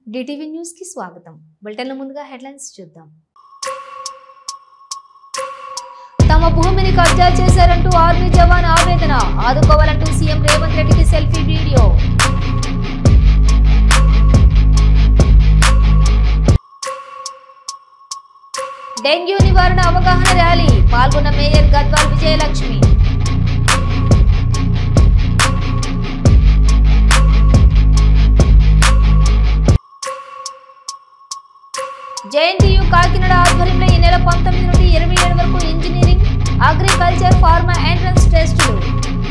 DTV news కి స్వాగతం. బులెటిన్ల ముందుగా హెడ్లైన్స్ చూద్దాం. తమ భూమిని కబ్జా చేశారంటూ ఆర్మీ జవాన్ ఆవేదన. ఆదుకోవాలంటూ సీఎం రేవంత్ రెడ్డికి సెల్ఫీ వీడియో. డెంగ్యూ నివారణ అవగాహన ర్యాలీ పాల్గొన్న మేయర్ గద్వాల్ విజయలక్ష్మి. జేఎన్టీయూ కాకినాడ ఆధ్వర్యంలో ఈ నెల 19 నుండి 27 వరకు ఇంజనీరింగ్, అగ్రికల్చర్, ఫార్మా ఎంట్రన్స్ టెస్టులు.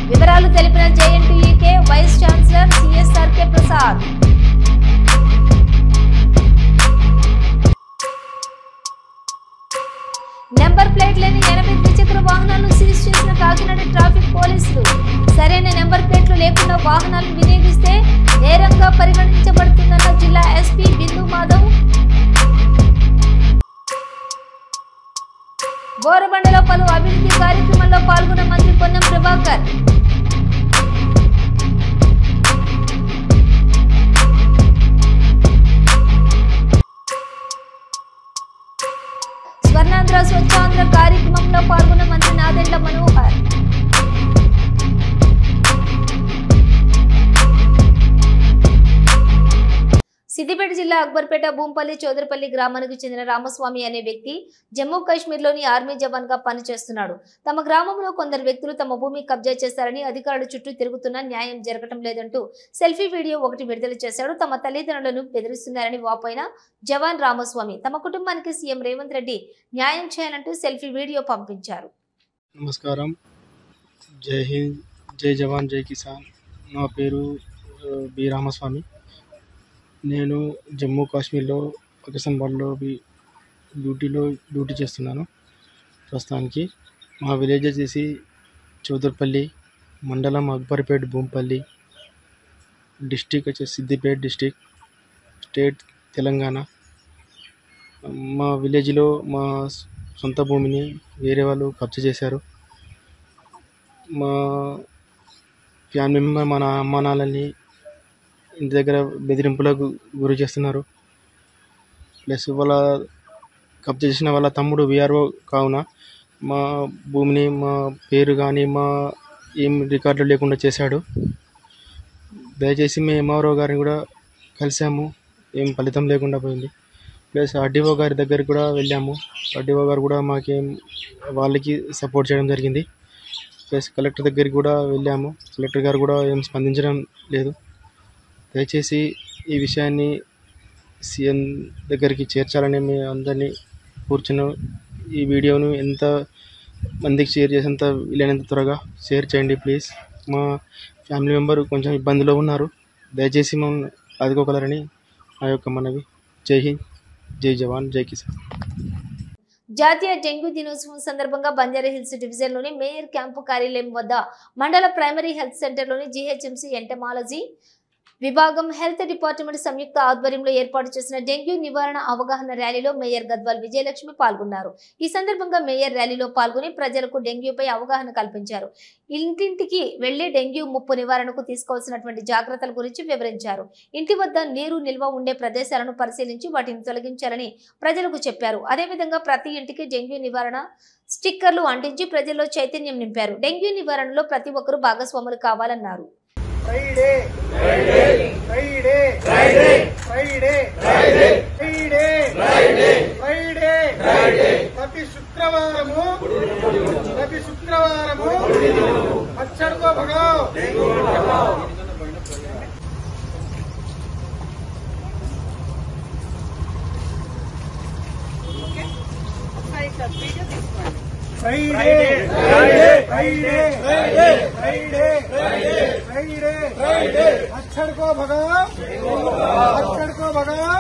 వివరాలు తెలిపిన JNTUK vice chancellor CSRK Prasad. Number plate లేని 80 ద్విచక్ర వాహనాలను సీజ్ చేసిన కాకినాడ ట్రాఫిక్ పోలీసులు. సరైన నెంబర్ ప్లేట్లు లేకుండా వాహనాలను వినియోగిస్తే నేరంగా పరిగణించబడుతుందన్న జిల్లా ఎస్పీ బిందు మాధవ్. బోరబండలో పలు అభివృద్ధి కార్యక్రమాల్లో పాల్గొన్న మంత్రి పొన్నం ప్రభాకర్. స్వర్ణాంధ్ర స్వచ్ఛాంధ్ర కార్యక్రమంలో పాల్గొన్న మంత్రి నాదెండ్ల మనోహర్. సిద్దిపేట జిల్లా అక్బర్పేట భూంపల్లి చౌదరపల్లి గ్రామానికి చెందిన రామస్వామి అనే వ్యక్తి జమ్మూ కాశ్మీర్లోని ఆర్మీ జవాన్ గా పనిచేస్తున్నాడు. తమ గ్రామంలో కొందరు వ్యక్తులు తమ భూమి కబ్జా చేశారని అధికారులు చుట్టూ తిరుగుతున్నా న్యాయం జరగటం లేదంటూ సెల్ఫీ వీడియో ఒకటి విడుదల చేశాడు. తమ తల్లిదండ్రులను బెదిరిస్తున్నారని వాపోయిన జవాన్ రామస్వామి తమ కుటుంబానికి సీఎం రేవంత్ రెడ్డి న్యాయం చేయాలంటూ సెల్ఫీ వీడియో పంపించారు. నమస్కారం. జై హింద్, జై జవాన్, జై కిసాన్. నా పేరు బి రామస్వామి. నేను జమ్మూ కాశ్మీర్లో పాకిస్తాన్లో డ్యూటీ చేస్తున్నాను ప్రస్తుతానికి. మా విలేజ్ వచ్చేసి చౌదరపల్లి, మండలం అక్బర్పేట్, భూంపల్లి, డిస్టిక్ వచ్చేసి సిద్దిపేట డిస్టిక్, స్టేట్ తెలంగాణ. మా విలేజ్లో మా సొంత భూమిని వేరే వాళ్ళు కబ్జా చేశారు. మా ఫ్యామిలీ మెంబర్, మన అమ్మ నాన్నల్ని ఇంటి దగ్గర బెదిరింపులకు గురి చేస్తున్నారు. ప్లస్ వాళ్ళ కబ్జా చేసిన వాళ్ళ తమ్ముడు విఆర్ఓ కావున మా భూమిని, మా పేరు కానీ మా ఏం రికార్డులు లేకుండా చేశాడు. దయచేసి మేము ఎంఆర్ఓ గారిని కూడా కలిసాము, ఏం ఫలితం లేకుండా పోయింది. ప్లస్ ఆర్డీఓ గారి దగ్గరికి కూడా వెళ్ళాము. ఆర్డీఓ గారు కూడా మాకేం వాళ్ళకి సపోర్ట్ చేయడం జరిగింది. ప్లస్ కలెక్టర్ దగ్గరికి కూడా వెళ్ళాము. కలెక్టర్ గారు కూడా ఏం స్పందించడం లేదు. దయచేసి ఈ విషయాన్ని సీఎం దగ్గరికి చేర్చాలని మేము అందరినీ కూర్చుని ఈ వీడియోను ఎంత మందికి షేర్ చేసేంత వీలైనంత త్వరగా షేర్ చేయండి ప్లీజ్. మా ఫ్యామిలీ మెంబర్ కొంచెం ఇబ్బందిలో ఉన్నారు. దయచేసి మమ్మల్ని ఆదుకోగలరని నా యొక్క మనవి. జై హింద్, జై జవాన్, జై కిసాన్. జాతీయ డెంగ్యూ దినోత్సవం సందర్భంగా బంజారాహిల్స్ డివిజన్లోని మేయర్ క్యాంపు కార్యాలయం వద్ద మండల ప్రైమరీ హెల్త్ సెంటర్లోని జీహెచ్ఎంసీ ఎంటమాలజీ విభాగం హెల్త్ డిపార్ట్మెంట్ సంయుక్త ఆధ్వర్యంలో ఏర్పాటు చేసిన డెంగ్యూ నివారణ అవగాహన ర్యాలీలో మేయర్ గద్వాల్ విజయలక్ష్మి పాల్గొన్నారు. ఈ సందర్భంగా మేయర్ ర్యాలీలో పాల్గొని ప్రజలకు డెంగ్యూపై అవగాహన కల్పించారు. ఇంటింటికి వెళ్లి డెంగ్యూ ముప్పు నివారణకు తీసుకోవాల్సినటువంటి జాగ్రత్తల గురించి వివరించారు. ఇంటి వద్ద నీరు నిల్వ ఉండే ప్రదేశాలను పరిశీలించి వాటిని తొలగించాలని ప్రజలకు చెప్పారు. అదేవిధంగా ప్రతి ఇంటికి డెంగ్యూ నివారణ స్టిక్కర్లు అంటించి ప్రజల్లో చైతన్యం నింపారు. డెంగ్యూ నివారణలో ప్రతి ఒక్కరూ భాగస్వాములు కావాలన్నారు. Friday, Friday, Friday, Friday, Friday, Friday, Friday, Friday, Friday, Friday. ప్రతి శుక్రవారము మచ్చర్కో భగావ్, dengue భగావ్. Friday, Friday, Friday, Friday, Friday, Friday, Friday, Friday. मच्छर को भगाओ, डेंगू को भगाओ.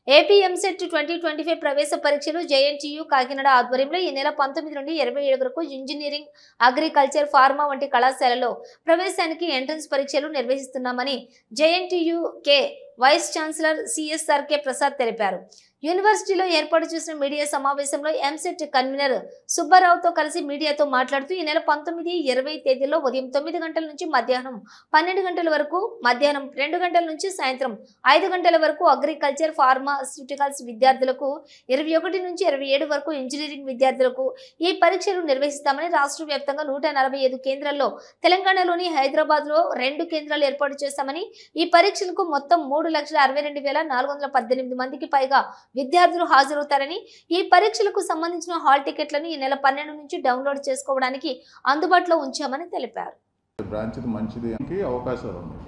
ఏపీ ఎంసెట్ 2025 ప్రవేశ పరీక్షలు జేఎన్టీయూ కాకినాడ ఆధ్వర్యంలో ఈ నెల 19 నుండి 27 వరకు ఇంజనీరింగ్, అగ్రికల్చర్, ఫార్మా వంటి కళాశాలలో ప్రవేశానికి ఎంట్రన్స్ పరీక్షలు నిర్వహిస్తున్నామని JNTUK vice chancellor CSRK Prasad తెలిపారు. యూనివర్సిటీలో ఏర్పాటు చేసిన మీడియా సమావేశంలో ఎంసెట్ కన్వీనర్ సుబ్బారావుతో కలిసి మీడియాతో మాట్లాడుతూ ఈ నెల 19, 20 తేదీల్లో ఉదయం 9 గంటల నుంచి మధ్యాహ్నం 12 గంటల వరకు, మధ్యాహ్నం 2 గంటల నుంచి సాయంత్రం 5 గంటల వరకు అగ్రికల్చర్, ఫార్మాస్యూటికల్స్ విద్యార్థులకు, 21 నుంచి 27 వరకు ఇంజనీరింగ్ విద్యార్థులకు ఈ పరీక్షలు నిర్వహిస్తామని రాష్ట్ర వ్యాప్తంగా 145 కేంద్రాల్లో తెలంగాణలోని హైదరాబాద్ లో 2 కేంద్రాలు ఏర్పాటు చేస్తామని, ఈ పరీక్షలకు మొత్తం 3,62,418 మందికి పైగా విద్యార్థులు హాజరవుతారని, ఈ పరీక్షలకు సంబంధించిన హాల్ టికెట్లను ఈ నెల 12 నుంచి డౌన్లోడ్ చేసుకోవడానికి అందుబాటులో ఉంచామని తెలిపారు. బ్రాంచ్ మంచిది అవకాశాలు ఉన్నాయి.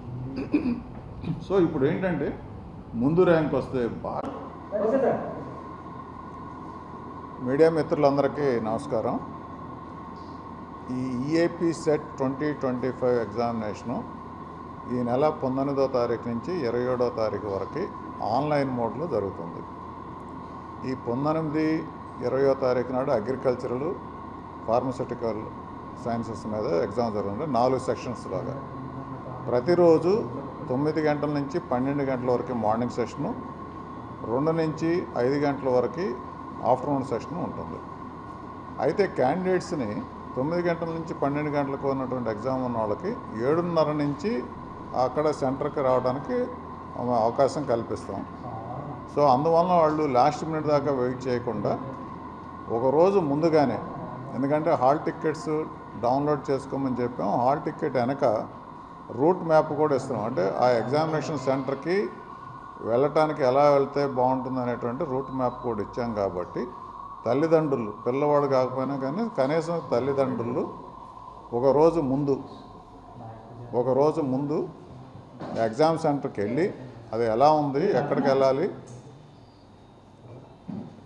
సో ఇప్పుడు ఏంటంటే ముందు ర్యాంక్ వస్తే మీడియా మిత్రులందరికీ నమస్కారం. ఈ ఈఏపీ సెట్ 2025 ఎగ్జామినేషను ఈ నెల 19వ తారీఖు నుంచి 27వ తారీఖు వరకు ఆన్లైన్ మోడ్లో జరుగుతుంది. ఈ 19, 20వ తారీఖు నాడు అగ్రికల్చరల్, ఫార్మస్యూటికల్ సైన్సెస్ మీద ఎగ్జామ్ జరుగుతుంది. 4 సెక్షన్స్ లాగా ప్రతిరోజు 9 గంటల నుంచి 12 గంటల వరకు మార్నింగ్ సెషను, 2 నుంచి 5 గంటల వరకు ఆఫ్టర్నూన్ సెషన్ ఉంటుంది. అయితే క్యాండిడేట్స్ని 9 గంటల నుంచి 12 గంటలకు ఉన్నటువంటి ఎగ్జామ్ ఉన్న వాళ్ళకి 7:30 నుంచి అక్కడ సెంటర్కి రావడానికి అవకాశం కల్పిస్తాం. సో అందువల్ల వాళ్ళు లాస్ట్ మినిట్ దాకా వెయిట్ చేయకుండా ఒకరోజు ముందుగానే, ఎందుకంటే హాల్ టికెట్స్ డౌన్లోడ్ చేసుకోమని చెప్పాం, హాల్ టికెట్ వెనక రూట్ మ్యాప్ కూడా ఇస్తాం. అంటే ఆ ఎగ్జామినేషన్ సెంటర్కి వెళ్ళటానికి ఎలా వెళ్తే బాగుంటుంది అనేటువంటి రూట్ మ్యాప్ కూడా ఇచ్చాం. కాబట్టి తల్లిదండ్రులు, పిల్లవాడు కాకపోయినా కానీ కనీసం తల్లిదండ్రులు ఒకరోజు ముందు ఎగ్జామ్ సెంటర్కి వెళ్ళి అది ఎలా ఉంది, ఎక్కడికి వెళ్ళాలి,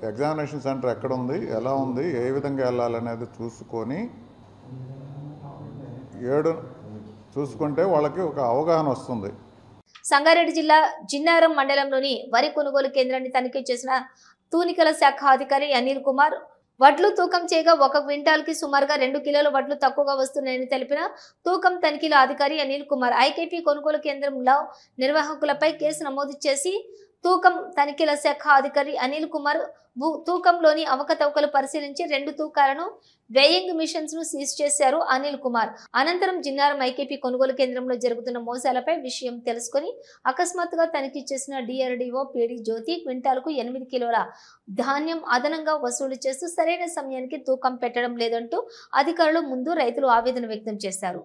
ఎగ్జామినేషన్ సెంటర్ ఎక్కడ ఉంది, ఎలా ఉంది, ఏ విధంగా వెళ్ళాలనేది చూసుకుంటే వాళ్ళకి ఒక అవగాహన వస్తుంది. సంగారెడ్డి జిల్లా జిన్నారం మండలంలోని వరి కొనుగోలు కేంద్రాన్ని తనిఖీ చేసిన తూనికల శాఖ అధికారి అనిల్ కుమార్ వడ్లు తూకం చేయగా 1 క్వింటాల్కి సుమారుగా 2 కిలోల వడ్లు తక్కువగా వస్తున్నాయని తెలిపిన తూకం తనిఖీల అధికారి అనిల్ కుమార్ ఐకేపీ కొనుగోలు కేంద్రంలో నిర్వాహకులపై కేసు నమోదు చేసి తూకం తనిఖీల శాఖ అధికారి అనిల్ కుమార్ తూకంలోని అవకతవకలు పరిశీలించి 2 తూకాలను వేయింగ్ మిషన్స్ ను సీజ్ చేశారు అనిల్ కుమార్. అనంతరం జిన్నారం ఐకేపీ కొనుగోలు కేంద్రంలో జరుగుతున్న మోసాలపై విషయం తెలుసుకుని అకస్మాత్తుగా తనిఖీ చేసిన డిఆర్డీఓ పీడి జ్యోతి క్వింటాల్కు 8 కిలోల ధాన్యం అదనంగా వసూలు చేస్తూ సరైన సమయానికి తూకం పెట్టడం లేదంటూ అధికారులు ముందు రైతులు ఆవేదన వ్యక్తం చేశారు.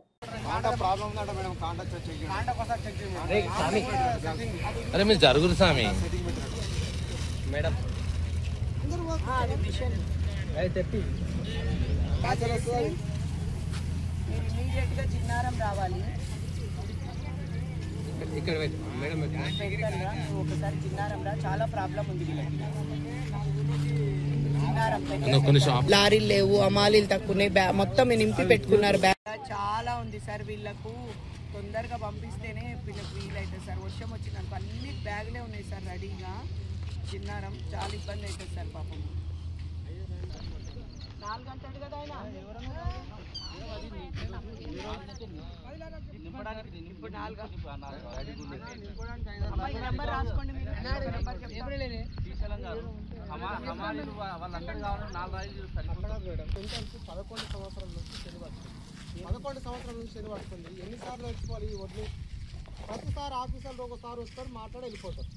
జిన్నారం రావాలి, ఒకసారి జిన్నారం రా, చాలా ప్రాబ్లం ఉంది వీళ్ళకి. లారీలు లేవు, అమాలీలు తక్కువ, మొత్తం నింపి పెట్టుకున్నారు. చాలా ఉంది సార్, వీళ్ళకు తొందరగా పంపిస్తేనే వీళ్ళకి వీలవుతుంది సార్. వర్షం వచ్చిందనుకో అన్ని బ్యాగులే ఉన్నాయి సార్ రెడీగా. జిన్నారం చాలా ఇబ్బంది అవుతుంది సార్ పాపం. 4 గంటలు కదా ఆయన నెంబర్ రాసుకోండి మీరు. 11 సంవత్సరాల నుంచి శని పడుతుంది. ఎన్నిసార్లు వచ్చిపోవాలి ఈ వడ్లు? ప్రతిసారి ఆఫీసర్లు ఒకసారి వస్తారు, మాట్లాడి వెళ్ళిపోతారు.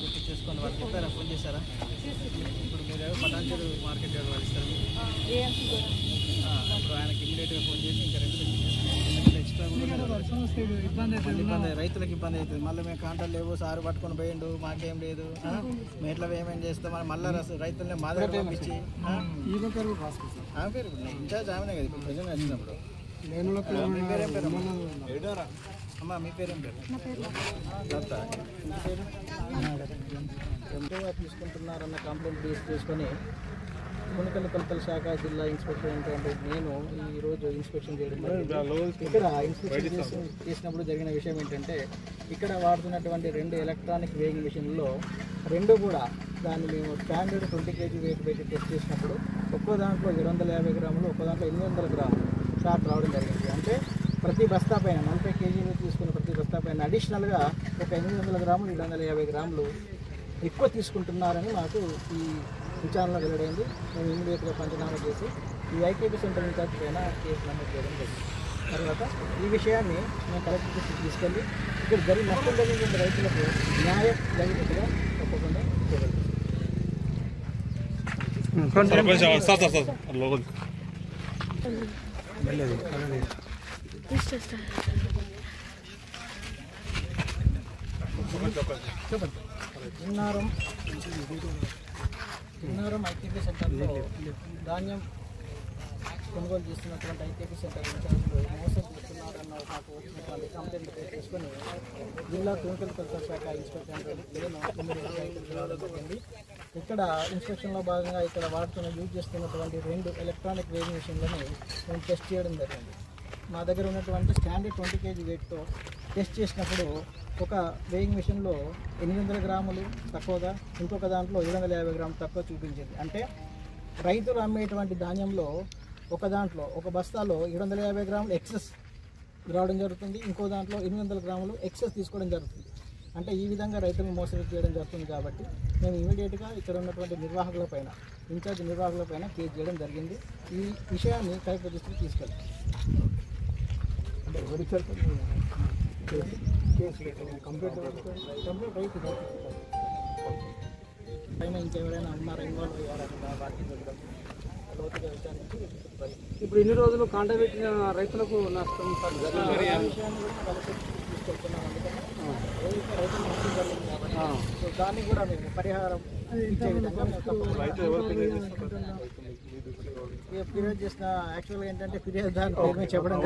గుర్తు చేసుకొని వాళ్ళు చెప్పారా, ఫోన్ చేశారా? ఇప్పుడు మీరు పటాన్చెరు మార్కెట్ ఇస్తారు, అప్పుడు ఆయనకి ఇమీడియట్గా ఫోన్ చేసి ఇంకా 2 ఎక్స్ట్రా ఇబ్బంది, రైతులకు ఇబ్బంది అవుతుంది. మళ్ళీ మేము కాంటాక్ట్ లేవు, సారు పట్టుకొని పోయిండు, మాకేం లేదు, మేము ఎట్లా ఏమేం చేస్తాం, మళ్ళీ రైతులనే మా దగ్గర పంపించి ఆమె పేరు ఇన్ఛార్జ్ ఆమెనే కదా ఇప్పుడు ప్రజెంట్ వచ్చినప్పుడు. మీ పేరేం పేరు అమ్మా? మీ పేరేం పేరు? ఎంతగా తీసుకుంటున్నారన్న కంప్లైంట్ బేస్ చేసుకొని కొనుగోలు శాఖ జిల్లా ఇన్స్పెక్టర్ ఏంటంటే నేను ఈరోజు ఇన్స్పెక్షన్ చేయడం ఇక్కడ ఇన్స్పెక్షన్ చేసినప్పుడు జరిగిన విషయం ఏంటంటే ఇక్కడ వాడుతున్నటువంటి 2 ఎలక్ట్రానిక్ వేయింగ్ మిషన్లో 2 కూడా దాన్ని మేము స్టాండర్డ్ 20 kg వెయిట్ పెట్టి టెస్ట్ చేసినప్పుడు ఒక్కో దాంట్లో 250 గ్రాములు, ఒక్కో దాంట్లో 800 గ్రాములు షార్ట్ రావడం జరిగింది. అంటే ప్రతి బస్తా పైన 40 kg తీసుకున్న ప్రతి బస్తా పైన అడిషనల్గా ఒక 800 గ్రాములు 750 గ్రాములు ఎక్కువ తీసుకుంటున్నారని మాకు ఈ విచారణలో వెల్లడైంది. మేము ఇమీడియట్గా పంచనామా చేసి ఈ ఐకేపీ సెంటర్ ఇన్ఛార్జ్ పైన కేసు నమోదు చేయడం జరిగింది. తర్వాత ఈ విషయాన్ని మేము కలెక్టర్ దృష్టికి తీసుకెళ్ళి ఇక్కడ నష్టం జరిగిన రైతులకు న్యాయం జరిగినట్టుగా తప్పకుండా చేయగలుగుతాం. విన్నారం ఐకేపీ సెంటర్లో ధాన్యం కొనుగోలు చేస్తున్నటువంటి ఐకేపీ సెంటర్ ఇన్ఛార్జ్లు మోసం చేస్తున్నారన్న మాకు వచ్చినటువంటి కంప్లైంట్ చేసుకొని జిల్లా కెమికల్ కల్చర్ శాఖ ఇన్స్పెక్టర్ జరిగింది. ఇక్కడ ఇన్స్పెక్షన్లో భాగంగా ఇక్కడ యూజ్ చేస్తున్నటువంటి 2 ఎలక్ట్రానిక్ వేయింగ్ మిషన్లను మేము టెస్ట్ చేయడం జరిగింది. మా దగ్గర ఉన్నటువంటి స్టాండర్డ్ 20 kg వెయిట్తో టెస్ట్ చేసినప్పుడు ఒక వేయింగ్ మిషన్లో 800 గ్రాములు తక్కువగా, ఇంకొక దాంట్లో 750 గ్రాములు తక్కువ చూపించింది. అంటే రైతులు అమ్మేటువంటి ధాన్యంలో ఒక బస్తాలో 750 గ్రాములు ఎక్సెస్ రావడం జరుగుతుంది, ఇంకో దాంట్లో 800 గ్రాములు ఎక్సెస్ తీసుకోవడం జరుగుతుంది. అంటే ఈ విధంగా రైతులను మోసం చేయడం జరుగుతుంది. కాబట్టి మేము ఇమీడియట్గా ఇక్కడ ఉన్నటువంటి నిర్వాహకులపైన, ఇన్ఛార్జ్ నిర్వాహకులపైన కేసు చేయడం జరిగింది. ఈ విషయాన్ని కలెక్టర్ దృష్టికి తీసుకెళ్తాం. కంప్లీట్ రైతు పైన ఇంకెవరైనా ఉన్నారా, ఇన్వాల్వ్ అయ్యారా లోతుగా విచారించి ఇప్పుడు ఇన్ని రోజులు కాంట పెట్టిన రైతులకు నష్టం విషయాన్ని కూడా కలెక్టర్ తీసుకెళ్తున్నాం. అందుకని రైతులు నష్టం జరిగింది కాబట్టి సో దాన్ని కూడా మేము పరిహారం ఇచ్చే విధంగా ఫిర్యాదు చేసిన యాక్చువల్గా ఏంటంటే ఫిర్యాదు దాన్ని చెప్పడం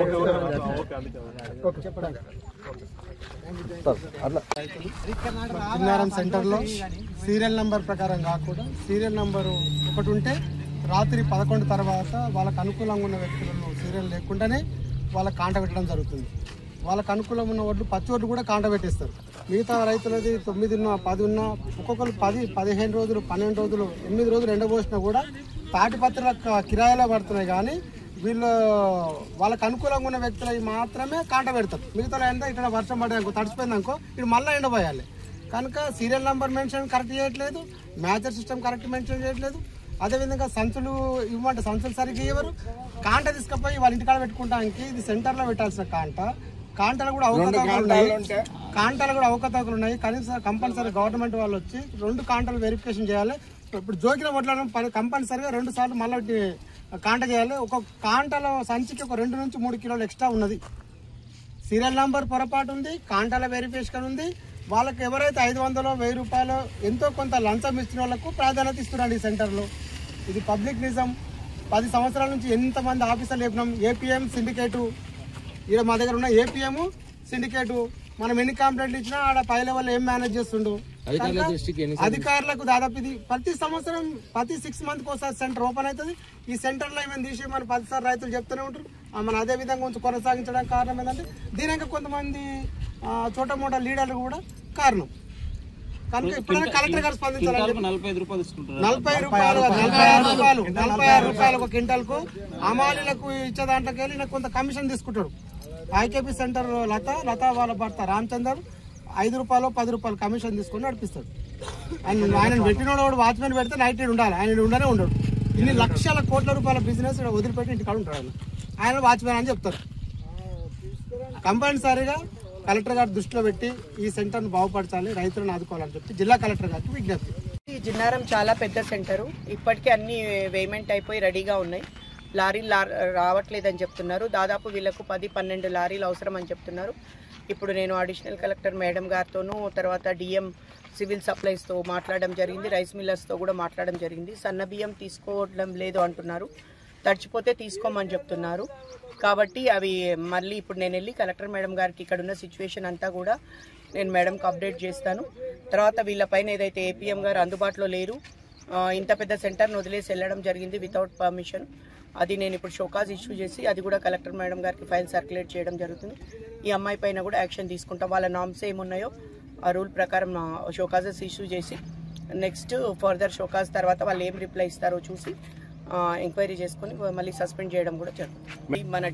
విన్నారం సెంటర్లో సీరియల్ నంబర్ ప్రకారం కాకుండా సీరియల్ నంబరు ఒకటి ఉంటే రాత్రి 11 తర్వాత వాళ్ళకు అనుకూలంగా ఉన్న వ్యక్తులను సీరియల్ లేకుండానే వాళ్ళకి కాంట పెట్టడం జరుగుతుంది. వాళ్ళకు అనుకూలంగా ఉన్న వడ్లు పచ్చి వడ్లు కూడా కాంట పెట్టేస్తారు. మిగతా రైతులది 9 ఉన్నా 10 ఉన్నా ఒక్కొక్కరు 10, 15 రోజులు, 12 రోజులు, 8 రోజులు ఎండబోసినా కూడా తాటిపత్రుల కిరాయిలో పడుతున్నాయి. కానీ వీళ్ళు వాళ్ళకు అనుకూలంగా ఉన్న వ్యక్తులకి మాత్రమే కాంట పెడతారు. మిగతా ఎంత ఇక్కడ వర్షం పడేందుకు తడిసిపోయిందనుకో ఇక్కడ మళ్ళీ ఎండబోయాలి. కనుక సీరియల్ నెంబర్ మెన్షన్ కరెక్ట్ చేయట్లేదు, మ్యాచర్ సిస్టమ్ కరెక్ట్ మెన్షన్ చేయట్లేదు. అదేవిధంగా సంచులు ఇవ్వమంటే సంచులు సరిగ్గా ఇవ్వరు. కాంట తీసుకుపోయి వాళ్ళ ఇంటికాడ పెట్టుకోవడానికి ఇది సెంటర్లో పెట్టాల్సిన కాంటలు కూడా అవకతవకలు ఉన్నాయి. కనీసం కంపల్సరీ గవర్నమెంట్ వాళ్ళు వచ్చి 2 కాంటలు వెరిఫికేషన్ చేయాలి. ఇప్పుడు జోకిన వడ్లను కంపల్సరీగా 2 సార్లు మళ్ళీ కాంట చేయాలి. ఒక కాంటలో సంచికి ఒక 2 నుంచి 3 కిలోలు ఎక్స్ట్రా ఉన్నది. సీరియల్ నంబర్ పొరపాటు ఉంది, కాంటాల వెరిఫికేషన్ ఉంది. వాళ్ళకి ఎవరైతే 500, 1000 రూపాయలు ఎంతో కొంత లంచం ఇచ్చిన వాళ్ళకు ప్రాధాన్యత ఇస్తున్నాడు ఈ సెంటర్లో. ఇది పబ్లిక్ నిజం. 10 సంవత్సరాల నుంచి ఎంతమంది ఆఫీసర్లు చెప్పినాం. ఏపీఎం సిండికేటు ఇక్కడ మా దగ్గర ఉన్న ఏపీఎం సిండికేటు మనం ఎన్ని కంప్లైంట్లు ఇచ్చినా ఆడ పై లెవెల్ ఏం మేనేజ్ చేస్తుండు. అధికారులకు దాదాపు ఇది ప్రతి సంవత్సరం ప్రతి 6 months ఒకసారి సెంటర్ ఓపెన్ అవుతుంది. ఈ సెంటర్లో ఏమైనా తీసి మన 10 సార్లు రైతులు చెప్తూనే ఉంటారు. మన అదే విధంగా కొంచెం కొనసాగించడానికి కారణం ఏంటంటే దీనికి కొంతమంది చోట మోట లీడర్లు కూడా కారణం. కనుక ఎప్పుడైనా కలెక్టర్ గారు స్పందించాలి. 45 రూపాయలు తీసుకుంటారు. 46 రూపాయలు ఒక క్వింటాల్కు అమాలీలకు ఇచ్చే దాంట్లోకి వెళ్ళి కొంత కమిషన్ తీసుకుంటాడు. ఐకేపీ సెంటర్ లత వాళ్ళ భర్త రామచందర్ 5 రూపాయలు 10 రూపాయలు కమిషన్ తీసుకొని నడిపిస్తాడు. ఆయన పెట్టినోడు వాచ్మెన్ పెడితే నైట్ ఉండాలి, ఆయన ఉండనే ఉండడు. ఇన్ని లక్షల కోట్ల రూపాయల బిజినెస్ ఇక్కడ వదిలిపెట్టి ఇంటికాడ ఉంటాడు. ఆయన వాచ్మెన్ అని చెప్తారు. కంపల్సరీగా కలెక్టర్ గారు దృష్టిలో పెట్టి ఈ సెంటర్ను బాగుపరచాలి, రైతులను ఆదుకోవాలని చెప్పి జిల్లా కలెక్టర్ గారికి విజ్ఞప్తి. ఈ జిన్నారం చాలా పెద్ద సెంటరు. ఇప్పటికే అన్ని వేమెంట్ అయిపోయి రెడీగా ఉన్నాయి. లారీలు రావట్లేదని చెప్తున్నారు. దాదాపు వీళ్ళకు 10-12 లారీలు అవసరం అని చెప్తున్నారు. ఇప్పుడు నేను అడిషనల్ కలెక్టర్ మేడం గారితోనూ తర్వాత డిఎం సివిల్ సప్లైస్తో మాట్లాడడం జరిగింది. రైస్ మిల్లర్స్తో కూడా మాట్లాడడం జరిగింది. సన్న బియ్యం తీసుకోవడం లేదు అంటున్నారు, తడిచిపోతే తీసుకోమని చెప్తున్నారు. కాబట్టి అవి మళ్ళీ ఇప్పుడు నేను వెళ్ళి కలెక్టర్ మేడం గారికి ఇక్కడ ఉన్న సిచ్యువేషన్ అంతా కూడా నేను మేడంకి అప్డేట్ చేస్తాను. తర్వాత వీళ్ళపైన ఏదైతే ఏపీఎం గారు అందుబాటులో లేరు, ఇంత పెద్ద సెంటర్ను వదిలేసి వెళ్ళడం జరిగింది వితౌట్ పర్మిషన్, అది నేను ఇప్పుడు షోకాజ్ ఇష్యూ చేసి అది కూడా కలెక్టర్ మేడం గారికి ఫైల్ సర్క్యులేట్ చేయడం జరుగుతుంది. ఈ అమ్మాయి పైన కూడా యాక్షన్ తీసుకుంటాం. వాళ్ళ నామ్స్ ఏమున్నాయో ఆ రూల్ ప్రకారం షోకాజెస్ ఇష్యూ చేసి నెక్స్ట్ ఫర్దర్ షోకాజ్ తర్వాత వాళ్ళు ఏం రిప్లై ఇస్తారో చూసి ఎంక్వైరీ చేసుకుని మళ్ళీ సస్పెండ్ చేయడం కూడా జరుగుతుంది. మన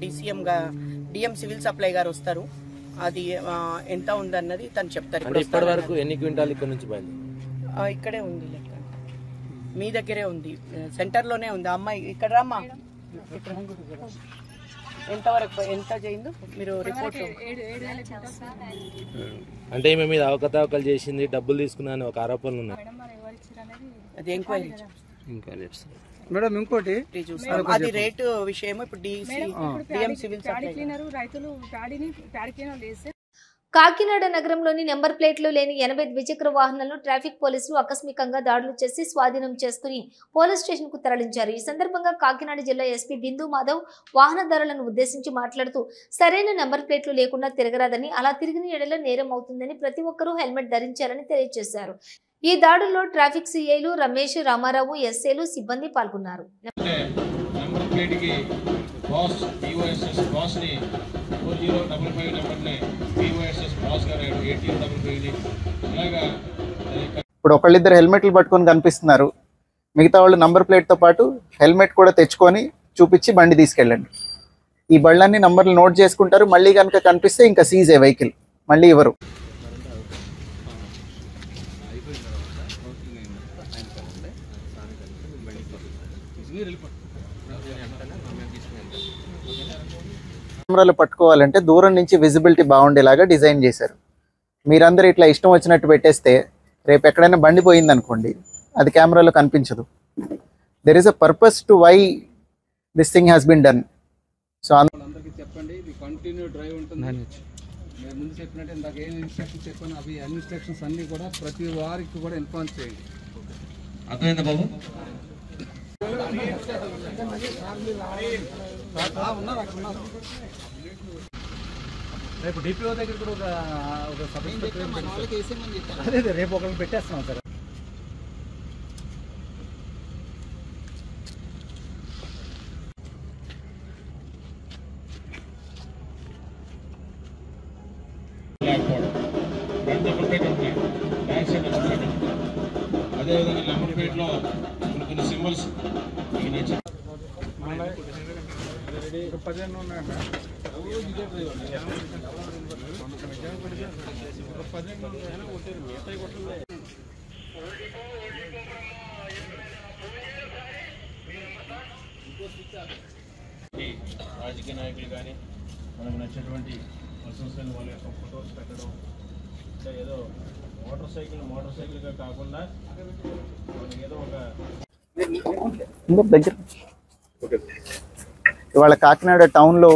డిఎం సివిల్ సప్లై గారు వస్తారు, అది ఎంత ఉందన్నది తను చెప్తారు. ఇప్పటి వరకు ఎన్ని క్వింటాల్ ఇక్కడ నుంచి బయలుదేరి ఇక్కడే ఉంది లెక్క, మీ దగ్గరే ఉంది, సెంటర్లోనే ఉంది. అమ్మాయి ఇక్కడ రామ్మా, ఎంతవరకు ఎంత చేయిందో మీరు రిపోర్ట్. అంటే ఈమె మీద అవకతవకలు చేసింది, డబ్బులు తీసుకున్నాను ఒక ఆరోపణలు ఉన్నాయి. అది ఎంక్వైరీ మేడం. ఇంకోటి అది రేటు విషయం ఇప్పుడు డిఎం సివిల్ సప్లై. కాకినాడ నగరంలోని నెంబర్ ప్లేట్లు లేని 80 ద్విచక్ర వాహనాలను ట్రాఫిక్ పోలీసులు ఆకస్మికంగా దాడులు చేసి స్వాధీనం చేసుకుని పోలీస్ స్టేషన్ కు తరలించారు. ఈ సందర్భంగా కాకినాడ జిల్లా ఎస్పీ బిందు మాధవ్ వాహనదారులను ఉద్దేశించి మాట్లాడుతూ సరైన నెంబర్ ప్లేట్లు లేకుండా తిరగరాదని, అలా తిరిగిన ఎడల నేరం అవుతుందని ప్రతి ఒక్కరూ హెల్మెట్ ధరించాలని తెలియజేశారు. ఈ దాడుల్లో ట్రాఫిక్ సిఐలు రమేష్, రామారావు, ఎస్ఏలు సిబ్బంది పాల్గొన్నారు. ఇప్పుడు ఒకళ్ళిద్దరు హెల్మెట్లు పట్టుకొని కనిపిస్తున్నారు, మిగతా వాళ్ళు నంబర్ ప్లేట్తో పాటు హెల్మెట్ కూడా తెచ్చుకొని చూపించి బండి తీసుకెళ్ళండి. ఈ బళ్ళన్నీ నంబర్లు నోట్ చేసుకుంటారు, మళ్ళీ కనుక కనిపిస్తే ఇంకా సీజ్ ఏ వెహికల్, మళ్ళీ ఇవ్వరు. కెమెరాలు పట్టుకోవాలంటే దూరం నుంచి విజిబిలిటీ బాగుండేలాగా డిజైన్ చేశారు. మీరందరూ ఇట్లా ఇష్టం వచ్చినట్టు పెట్టేస్తే రేపు ఎక్కడైనా బండి పోయింది అనుకోండి, అది కెమెరాలో కనిపించదు. There is a purpose to why this thing has been done. So అందరికీ చెప్పండి, ఇది కంటిన్యూ డ్రైవ్ ఉంటుంది. నేను ముందు చెప్పినట్టు ఇందాక ఏం ఇన్స్ట్రక్షన్స్ చెప్పాను, అవి ఇన్స్ట్రక్షన్స్ అన్నీ కూడా ప్రతి వారికి కూడా ఇన్ఫార్మ్ చేయండి. అర్థమైందా బాబు? రేపు డిపిఓ దగ్గర కూడా ఒక సబ్ అదే రేపు ఒకరిని పెట్టేస్తున్నాం సార్. అదేవిధంగా నెంబర్ ప్లేట్లో కొన్ని సింబల్స్ 15 ఉన్నాయండి. రాజకీయ నాయకులు కానీ మనకు నచ్చినటువంటి పర్సన్స్ కానీ వాళ్ళ యొక్క ఫొటోస్ పెట్టడం, అంటే ఏదో మోటార్ సైకిల్గా కాకుండా ఏదో ఒక దగ్గర ఇవాళ కాకినాడ టౌన్లో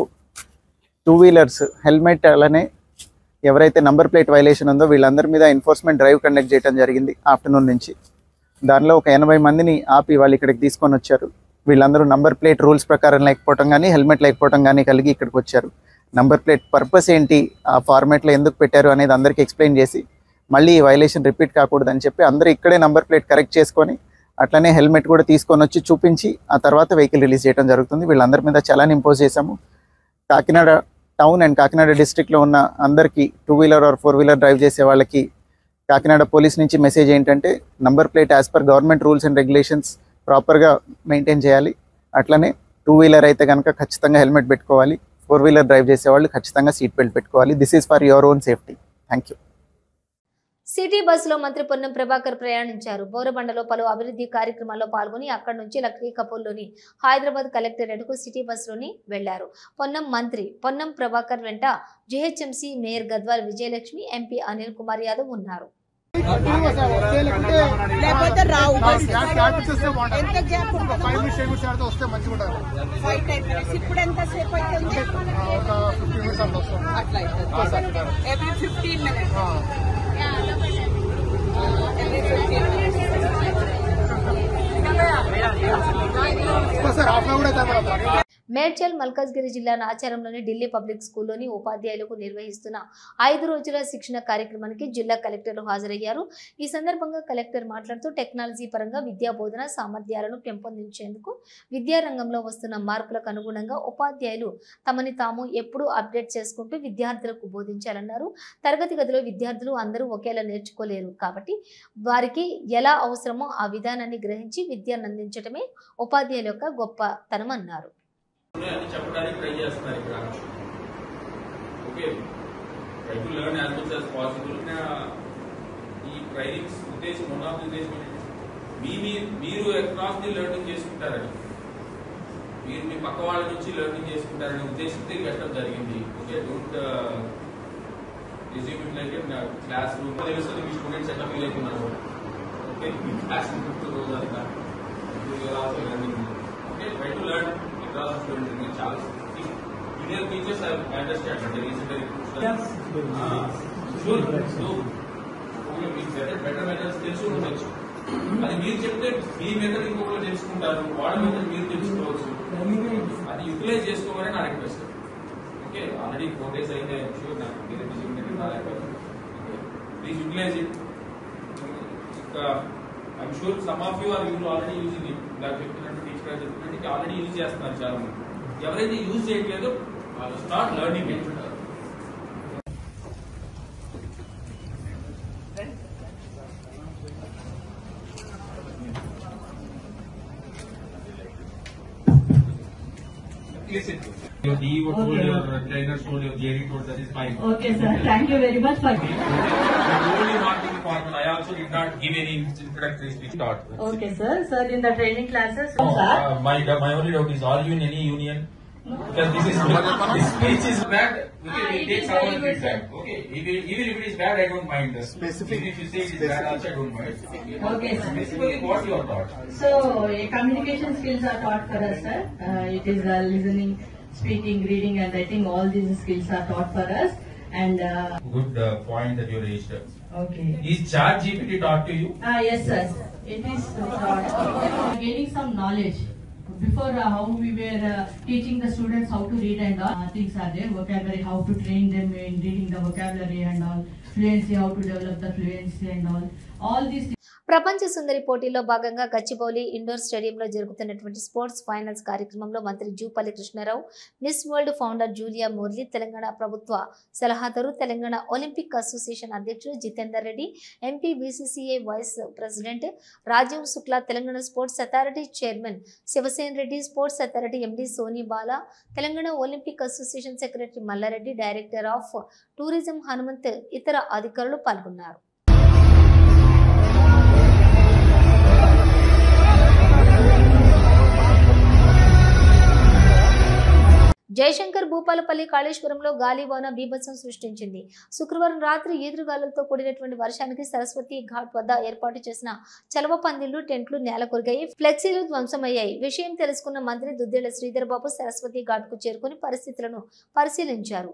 2 వీలర్స్ హెల్మెట్ అలానే ఎవరైతే నంబర్ ప్లేట్ వైలేషన్ ఉందో వీళ్ళందరి మీద ఎన్ఫోర్స్మెంట్ డ్రైవ్ కండక్ట్ చేయడం జరిగింది ఆఫ్టర్నూన్ నుంచి. దానిలో ఒక 80 మందిని ఆపి వాళ్ళు ఇక్కడికి తీసుకొని వచ్చారు. వీళ్ళందరూ నంబర్ ప్లేట్ రూల్స్ ప్రకారం లేకపోవడం కానీ హెల్మెట్ లేకపోవడం కానీ కలిగి ఇక్కడికి వచ్చారు. నంబర్ ప్లేట్ పర్పస్ ఏంటి, ఆ ఫార్మాట్లో ఎందుకు పెట్టారు అనేది అందరికీ ఎక్స్ప్లెయిన్ చేసి మళ్ళీ ఈ వైలేషన్ రిపీట్ కాకూడదని చెప్పి అందరూ ఇక్కడే నంబర్ ప్లేట్ కరెక్ట్ చేసుకొని అట్లనే హెల్మెట్ కూడా తీసుకొని వచ్చి చూపించి ఆ తర్వాత వెహికల్ రిలీజ్ చేయడం జరుగుతుంది. వీళ్ళందరి మీద చలాన్ ఇంపోజ్ చేశాము. కాకినాడ టౌన్ అండ్ కాకినాడ డిస్ట్రిక్ట్లో ఉన్న అందరికీ 2 వీలర్ ఆర్ 4 వీలర్ డ్రైవ్ చేసే వాళ్ళకి కాకినాడ పోలీస్ నుంచి మెసేజ్ ఏంటంటే number plate as per government rules and regulations ప్రాపర్గా మెయింటైన్ చేయాలి. అట్లనే 2 వీలర్ అయితే కనుక ఖచ్చితంగా హెల్మెట్ పెట్టుకోవాలి, 4 వీలర్ డ్రైవ్ చేసేవాళ్ళు ఖచ్చితంగా సీట్ బెల్ట్ పెట్టుకోవాలి. This is for your own safety. Thank you. City బస్సులో మంత్రి పొన్నం ప్రభాకర్ ప్రయాణించారు. బోరబండలో పలు అభివృద్ధి కార్యక్రమాల్లో పాల్గొని అక్కడి నుంచి లక్డీ కపూర్లోని హైదరాబాద్ కలెక్టరేట్కు సిటీ బస్సులోని వెళ్లారు. పొన్నం ప్రభాకర్ వెంట GHMC mayor Gadwal Vijayalakshmi, MP Anil Kumar Yadav ఉన్నారు. మేడ్చల్ మల్కాజ్గిరి జిల్లా నాచారంలోని ఢిల్లీ పబ్లిక్ స్కూల్లోని ఉపాధ్యాయులకు నిర్వహిస్తున్న 5 రోజుల శిక్షణ కార్యక్రమానికి జిల్లా కలెక్టర్లు హాజరయ్యారు. ఈ సందర్భంగా కలెక్టర్ మాట్లాడుతూ టెక్నాలజీ పరంగా విద్యా బోధన సామర్థ్యాలను పెంపొందించేందుకు విద్యారంగంలో వస్తున్న మార్పులకు అనుగుణంగా ఉపాధ్యాయులు తమని తాము ఎప్పుడూ అప్డేట్ చేసుకుంటూ విద్యార్థులకు బోధించాలన్నారు. తరగతి గదిలో విద్యార్థులు అందరూ ఒకేలా నేర్చుకోలేరు కాబట్టి వారికి ఎలా అవసరమో ఆ విధానాన్ని గ్రహించి విద్యను అందించడమే ఉపాధ్యాయుల యొక్క గొప్పతనం అన్నారు. చెప్పడానికి ట్రై చేస్తున్నారు ఇక్కడ. Okay, try to learn as much as possible. ఈ ట్రైనింగ్స్ ఉద్దేశం వన్ ఆఫ్ ది ఉద్దేశం మీరు అక్రాస్ ది లెర్నింగ్ చేసుకుంటారని, మీరు మీ పక్క వాళ్ళ నుంచి లెర్నింగ్ చేసుకుంటారనే ఉద్దేశంతో పెట్టడం జరిగింది. Okay, don't resume it like class room తెలుస్తుంది మీ స్టూడెంట్స్ ఎట్లా ఫీల్ అవుతున్నారు. ఓకే, మీ క్లాస్ రోజు అంతా also learning. Okay, try to learn across students. చాలా ఇండియన్ టీచర్స్ ఐ అండర్స్టాండ్ అంటే రీసెంట్లీ మీకు బెటర్ మెథడ్స్ తెలిసి ఉండొచ్చు. అది మీరు చెప్తే మీ మెథడ్ ఇంకొకరు తెలుసుకుంటారు, వాళ్ళ మెథడ్ మీరు తెలుసుకోవచ్చు. అది యూటిలైజ్ చేసుకోవాలని నా రిక్వెస్ట్. ఓకే, ఆల్రెడీ 4 days అయింది. నాకు please utilize it. I'm sure some of you are already using it. ఇలా చెప్తున్నట్టు టీచర్ చెప్తున్నట్టు ఆల్రెడీ యూజ్ చేస్తున్నారు చాలా మంది. ఎవరైతే యూజ్ చేయట్లేదో start learning it. Listen. Your DEO told, your trainers told, your theory told, that is fine. Okay, sir. Thank you very much for. Only marking formal. I also did not give any introductory speech. Okay, sir. Sir, in the training classes. No, my only doubt is, are you in any union? Because this speech is bad. Okay, we take someone feedback. Okay, even if it is bad, I don't mind. Specifically, if you say it is bad, also I don't mind. Okay, sir. Specifically, what's your thought? So, communication skills are taught for us, sir. It is listening, speaking, reading, and writing. All these skills are taught for us. And Good point that you raised. okay. Is ChatGPT taught to you? Yes, sir. It is taught. Gaining some knowledge. Before how we were teaching the students how to read and all things are there, vocabulary, how to train them in reading the vocabulary and all, fluency, how to develop the fluency and all these things. ప్రపంచ సుందరి పోటీలో భాగంగా Gachibowli indoor స్టేడియంలో జరుగుతున్నటువంటి sports finals కార్యక్రమంలో మంత్రి Jupally Krishnarao, Miss World founder Julia Murali, Telangana ప్రభుత్వ సలహాదారు, Telangana Olympic Association అధ్యక్షుడు Jitender Reddy, MP BCCI vice president Rajeev Shukla, Telangana sports authority chairman Shivasena Reddy, sports authority MD Soni Bala, Telangana Olympic Association secretary Mallareddy, director of tourism Hanumanth, ఇతర అధికారులు పాల్గొన్నారు. జయశంకర్ భూపాలపల్లి కాళేశ్వరంలో గాలివాన బీభత్సం సృష్టించింది. శుక్రవారం రాత్రి ఈదురుగాలులతో కూడినటువంటి వర్షానికి సరస్వతి ఘాట్ వద్ద ఏర్పాటు చేసిన చలవ పందిళ్లు, టెంట్లు నేలకొరిగాయి, ఫ్లెక్సీలు ధ్వంసమయ్యాయి. విషయం తెలుసుకున్న మంత్రి దుద్దేళ్ల శ్రీధర్ బాబు సరస్వతి ఘాట్ కు చేరుకుని పరిస్థితులను పరిశీలించారు.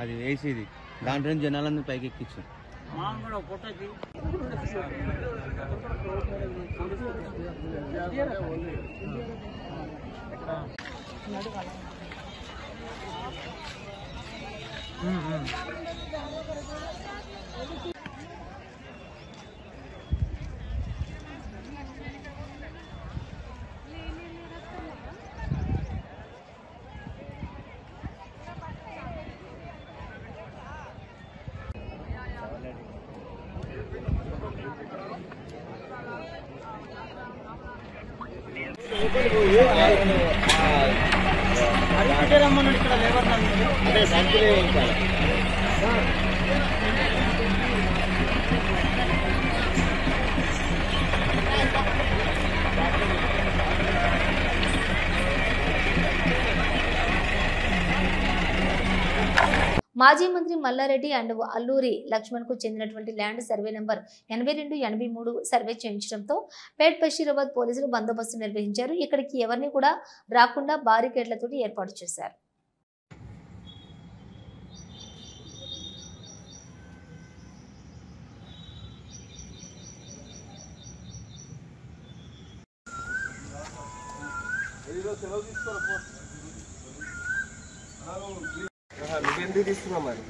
అది వేసేది దాంట్లో జనాలందరూ పైకి ఎక్కించారు. మాజీ మంత్రి మల్లారెడ్డి అండ్ అల్లూరి లక్ష్మణ్ కు చెందినటువంటి ల్యాండ్ సర్వే నెంబర్ 82-83 సర్వే చేయించడంతో పేట్ బషీరాబాద్ పోలీసులు బందోబస్తు నిర్వహించారు. ఇక్కడికి ఎవరిని కూడా రాకుండా బారికేడ్లతో ఏర్పాటు చేశారు. నువ్వెందుకు తీసుకున్నావు మరి?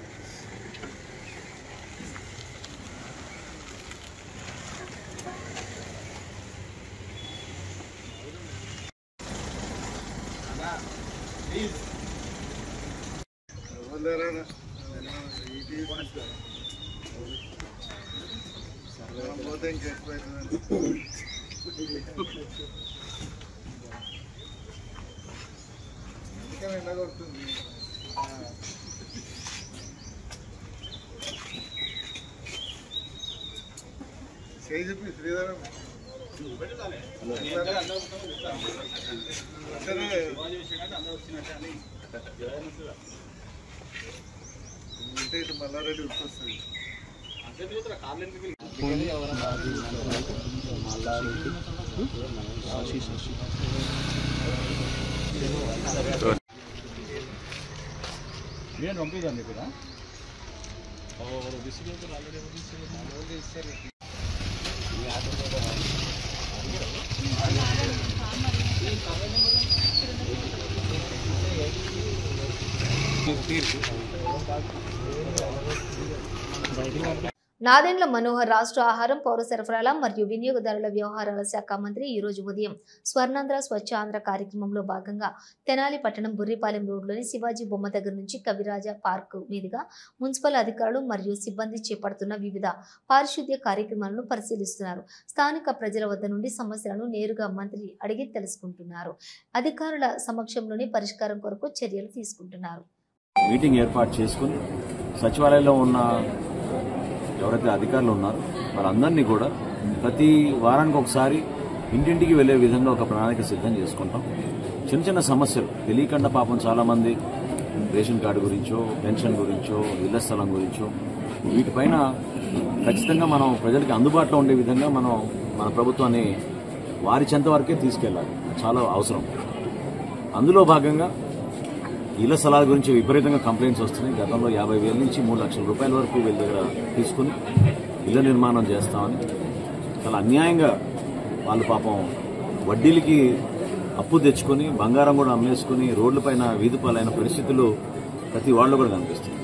చెప్పి శ్రీధరం ఉంటే ఇటు మల్లారెడ్డి ఉరికొస్తుంది. నేను పంపిద్దాం ఇక్కడ నాదెండ్ల మనోహర్ రాష్ట్ర ఆహారం పౌర సరఫరాల మరియు వినియోగదారుల వ్యవహారాల శాఖ మంత్రి ఈ రోజు ఉదయం స్వర్ణాంధ్ర స్వచ్ఛ ఆంధ్ర కార్యక్రమంలో భాగంగా తెనాలి పట్టణం బుర్రిపాలెం రోడ్లోని శివాజీ బొమ్మ దగ్గర నుంచి కవిరాజ పార్క్ మీదుగా మున్సిపల్ అధికారులు మరియు సిబ్బంది చేపడుతున్న వివిధ పారిశుద్ధ్య కార్యక్రమాలను పరిశీలిస్తున్నారు. స్థానిక ప్రజల వద్ద నుండి సమస్యలను నేరుగా మంత్రి అడిగి తెలుసుకుంటున్నారు. అధికారుల సమక్షంలోనే పరిష్కారం కొరకు చర్యలు తీసుకుంటున్నారు. మీటింగ్ ఏర్పాటు చేసుకుని సచివాలయంలో ఉన్న ఎవరైతే అధికారులు ఉన్నారో వాళ్ళందరినీ కూడా ప్రతి వారానికి ఒకసారి ఇంటింటికి వెళ్లే విధంగా ఒక ప్రణాళిక సిద్ధం చేసుకుంటాం. చిన్న చిన్న సమస్యలు తెలియకుండా పాపం చాలామంది రేషన్ కార్డు గురించో, పెన్షన్ గురించో, ఇళ్ల స్థలం గురించో వీటిపైన ఖచ్చితంగా మనం ప్రజలకి అందుబాటులో ఉండే విధంగా మనం మన ప్రభుత్వాన్ని వారి చెంత వరకే తీసుకెళ్లాలి. చాలా అవసరం. అందులో భాగంగా ఇళ్ల స్థలాల గురించి విపరీతంగా కంప్లైంట్స్ వస్తున్నాయి. గతంలో 50,000 నుంచి 3 లక్షల రూపాయల వరకు వీళ్ళ దగ్గర తీసుకుని ఇళ్ల నిర్మాణం చేస్తామని చాలా అన్యాయంగా వాళ్ళు పాపం వడ్డీలకి అప్పు తెచ్చుకొని బంగారం కూడా అమ్మేసుకుని రోడ్లపైన వీధిపాలైన పరిస్థితులు ప్రతి వాళ్ళు కూడా కనిపిస్తుంది.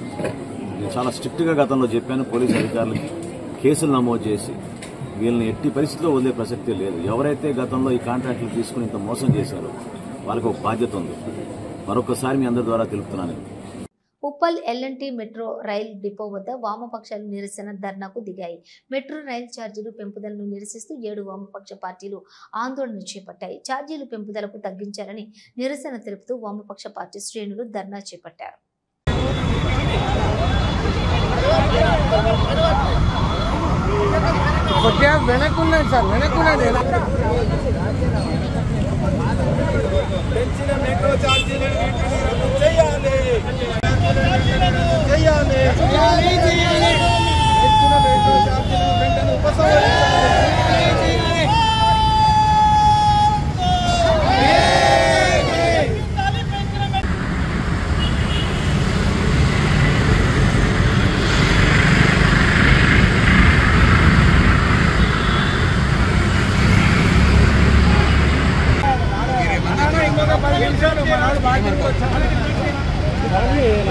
నేను చాలా స్ట్రిక్ట్గా గతంలో చెప్పాను. పోలీసు అధికారులకి కేసులు నమోదు చేసి వీళ్ళని ఎట్టి పరిస్థితిలో వదిలే ప్రసక్తే లేదు. ఎవరైతే గతంలో ఈ కాంట్రాక్టులు తీసుకుని ఇంత మోసం చేశారో వాళ్ళకి ఒక బాధ్యత ఉంది. మరొకసారి మీ అందరి ద్వారా తెలుపుతున్నాను. Uppal LNT metro rail depot వద్ద వామపక్షాలు నిరసన ధర్నాకు దిగాయి. మెట్రో రైల్ ఛార్జీలు పెంపుదలను నిరసిస్తూ 7 వామపక్ష పార్టీలు ఆందోళన చేపట్టాయి. ఛార్జీలు పెంపుదలకు తగ్గించాలని నిరసన తెలుపుతూ వామపక్ష పార్టీ శ్రేణులు ధర్నా చేపట్టారు. పెంచిన మెట్రో ఛార్జీలను రద్దు చేయాలి. పెంచిన మెట్రో ఛార్జీలను వెంటనే ఉపసంహరించాలి.